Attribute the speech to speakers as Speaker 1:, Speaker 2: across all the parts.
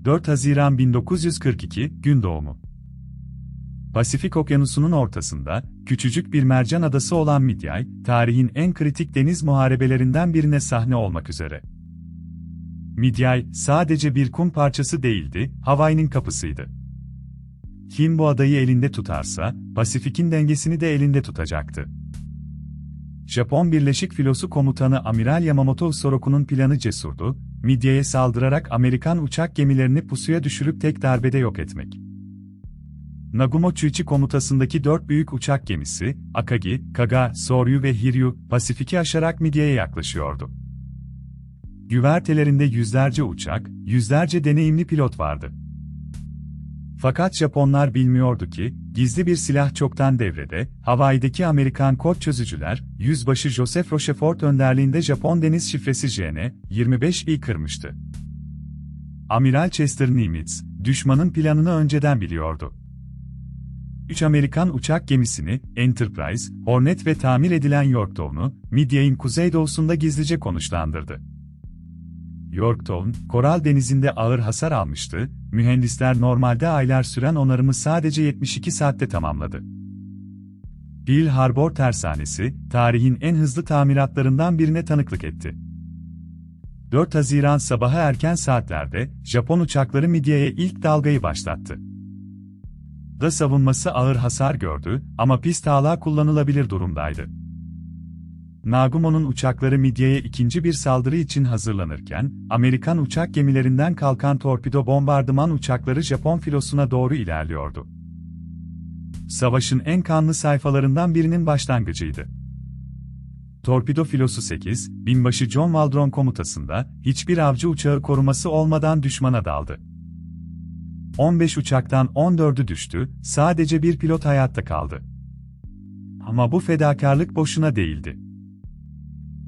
Speaker 1: 4 Haziran 1942, gün doğumu. Pasifik Okyanusu'nun ortasında, küçücük bir mercan adası olan Midyay, tarihin en kritik deniz muharebelerinden birine sahne olmak üzere. Midyay, sadece bir kum parçası değildi, Hawaii'nin kapısıydı. Kim bu adayı elinde tutarsa, Pasifik'in dengesini de elinde tutacaktı. Japon Birleşik Filosu Komutanı Amiral Yamamoto Soroku'nun planı cesurdu, Midyay'a saldırarak Amerikan uçak gemilerini pusuya düşürüp tek darbede yok etmek. Nagumo Chuichi komutasındaki 4 büyük uçak gemisi, Akagi, Kaga, Soryu ve Hiryu, Pasifik'i aşarak Midyay'a yaklaşıyordu. Güvertelerinde yüzlerce uçak, yüzlerce deneyimli pilot vardı. Fakat Japonlar bilmiyordu ki, gizli bir silah çoktan devrede, Hawaii'deki Amerikan kod çözücüler, Yüzbaşı Joseph Rochefort önderliğinde Japon deniz şifresi JN-25'i kırmıştı. Amiral Chester Nimitz, düşmanın planını önceden biliyordu. 3 Amerikan uçak gemisini, Enterprise, Hornet ve tamir edilen Yorktown'u, Midyay'ın kuzeydoğusunda gizlice konuşlandırdı. Yorktown, Koral Denizi'nde ağır hasar almıştı, mühendisler normalde aylar süren onarımı sadece 72 saatte tamamladı. Pearl Harbor Tersanesi, tarihin en hızlı tamiratlarından birine tanıklık etti. 4 Haziran sabahı erken saatlerde, Japon uçakları Midyay'a ilk dalgayı başlattı. Da savunması ağır hasar gördü ama pist hala kullanılabilir durumdaydı. Nagumo'nun uçakları Midyay'a ikinci bir saldırı için hazırlanırken, Amerikan uçak gemilerinden kalkan torpido bombardıman uçakları Japon filosuna doğru ilerliyordu. Savaşın en kanlı sayfalarından birinin başlangıcıydı. Torpido filosu 8, binbaşı John Waldron komutasında, hiçbir avcı uçağı koruması olmadan düşmana daldı. 15 uçaktan 14'ü düştü, sadece bir pilot hayatta kaldı. Ama bu fedakarlık boşuna değildi.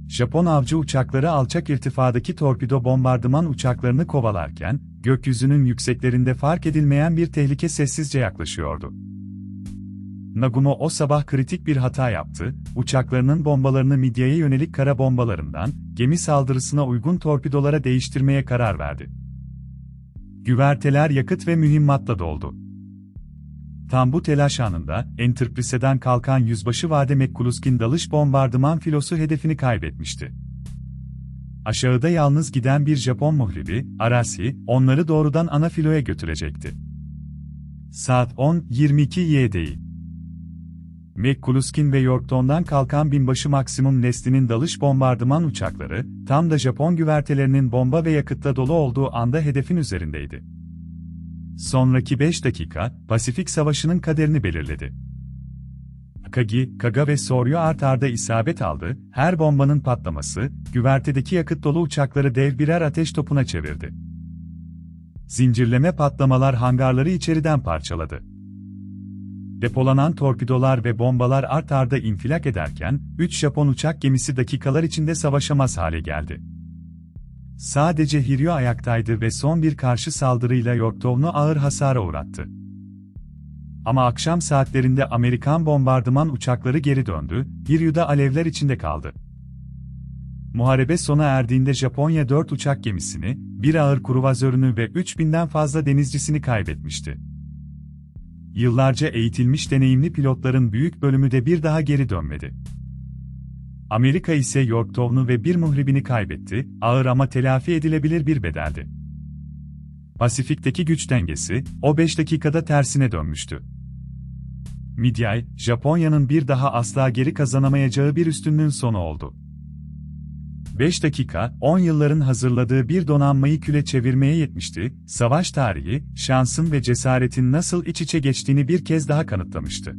Speaker 1: Japon avcı uçakları alçak irtifadaki torpido bombardıman uçaklarını kovalarken, gökyüzünün yükseklerinde fark edilmeyen bir tehlike sessizce yaklaşıyordu. Nagumo o sabah kritik bir hata yaptı, uçaklarının bombalarını Midyay'a yönelik kara bombalarından, gemi saldırısına uygun torpidolara değiştirmeye karar verdi. Güverteler yakıt ve mühimmatla doldu. Tam bu telaş anında, Enterprise'den kalkan Yüzbaşı Wade McCluskey dalış bombardıman filosu hedefini kaybetmişti. Aşağıda yalnız giden bir Japon muhribi, Arashi, onları doğrudan ana filoya götürecekti. Saat 10:22 YDI. McCluskey ve Yorktown'dan kalkan binbaşı Maximum Leslie'nin dalış bombardıman uçakları, tam da Japon güvertelerinin bomba ve yakıtla dolu olduğu anda hedefin üzerindeydi. Sonraki 5 dakika, Pasifik Savaşı'nın kaderini belirledi. Akagi, Kaga ve Soryu art arda isabet aldı, her bombanın patlaması, güvertedeki yakıt dolu uçakları dev birer ateş topuna çevirdi. Zincirleme patlamalar hangarları içeriden parçaladı. Depolanan torpidolar ve bombalar art arda infilak ederken, 3 Japon uçak gemisi dakikalar içinde savaşamaz hale geldi. Sadece Hiryu ayaktaydı ve son bir karşı saldırıyla Yorktown'u ağır hasara uğrattı. Ama akşam saatlerinde Amerikan bombardıman uçakları geri döndü, Hiryu'da alevler içinde kaldı. Muharebe sona erdiğinde Japonya 4 uçak gemisini, bir ağır kruvazörünü ve 3000'den fazla denizcisini kaybetmişti. Yıllarca eğitilmiş deneyimli pilotların büyük bölümü de bir daha geri dönmedi. Amerika ise Yorktown'u ve bir muhribini kaybetti, ağır ama telafi edilebilir bir bedeldi. Pasifik'teki güç dengesi, o 5 dakikada tersine dönmüştü. Midyay, Japonya'nın bir daha asla geri kazanamayacağı bir üstünlüğün sonu oldu. 5 dakika, 10 yılların hazırladığı bir donanmayı küle çevirmeye yetmişti, savaş tarihi, şansın ve cesaretin nasıl iç içe geçtiğini bir kez daha kanıtlamıştı.